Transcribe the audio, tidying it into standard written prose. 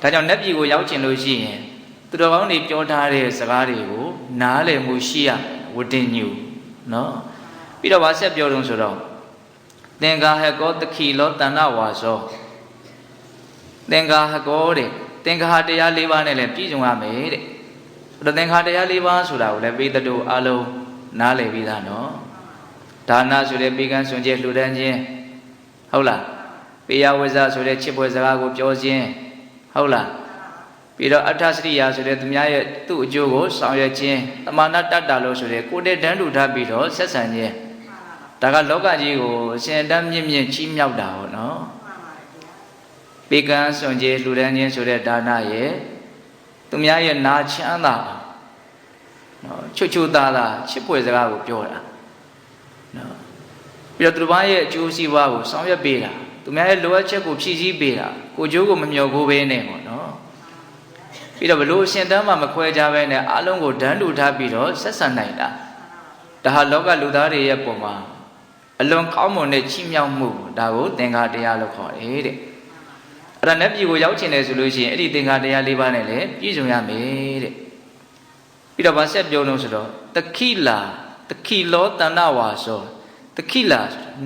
ဒါကြောင့်နတ်ပြည်ကိုရောက်ချင်လို့ရှိရင်သူတော်ကောင်းတွေပြောထားတဲ့စကားတွေကိုနားလည်မှုရှိရဝတ္တညုနော်ပြီးတော့ဗာဆက်ပြောလို့ဆိုတော့သင်္ဃာဟကောတခိလောတဏ္ဍဝါသောသင်္ဃာဟကောတဲ့သင်္ဃာတရား၄ပါးနဲ့လည်းပြည့်စုံရမယ်တဲ့အဲ့တော့သင်္ဃာတရား၄ပါးဆိုတာကိုလည်းပိဋကတို့အလုံးနားလည်ပြီးသားနော်ဒါနဆိုတဲ့ပေကံစွန့်ကြဲလှူဒန်းခြင်းဟုတ်လားပေယဝဇ္ဇဆိုတဲ့ချစ်ပွဲစကားကိုပြောခြင်းဟုတ်လားပြီးတော့အဋ္ဌစရိယာဆိုတဲ့သူများရဲ့သူ့အကျိုးကိုဆောင်ရွက်ခြင်းတမာနတတ္တလို့ဆိုတဲ့ကိုယ်တည်းတန်းတူထားပြီးတော့ဆက်ဆံခြင်းဒါကလောကကြီးကိုအရှင်တန်းမြင့်မြင့်ချီးမြှောက်တာဟောနော်ပေကံစွန့်ကြဲလှူဒန်းခြင်းဆိုတဲ့ဒါနရဲ့သူများရဲ့နာချမ်းသာနော်ချွတ်ချွတ်သားသားချစ်ပွဲစကားကိုပြောတာနော်ပြီးတော့သူတစ်ပါးရဲ့အကျိုးစီးပွားကိုဆောင်ရွက်ပေးတာသူများရဲ့လိုအပ်ချက်ကိုဖြည့်ဆည်းပေးတာကိုကျိုးကိုမမျှော်ကိုပဲနဲ့ပေါ့နော်ပြီးတော့ဘလို့အရှင်တန်းမှမခွဲခြားပဲနဲ့အလုံးကိုဒန်းတူထားပြီးတော့ဆက်ဆံနိုင်တာဒါဟာလောကလူသားတွေရဲ့ပုံမှာအလွန်ကောင်းမွန်တဲ့ချီးမြှောက်မှုဒါကိုသင်္ဃာတရားလို့ခေါ်တယ်တဲ့အဲ့ဒါနဲ့ပြည်ကိုရောက်ချင်တယ်ဆိုလို့ရှိရင်အဲ့ဒီသင်္ဃာတရား၄ပါးနဲ့လည်းပြည့်စုံရမယ်တဲ့ပြီးတော့ဗာဆက်ပြောလို့ဆိုတော့တခိလာတခိလောတဏ္ဍဝါသောတခိလာ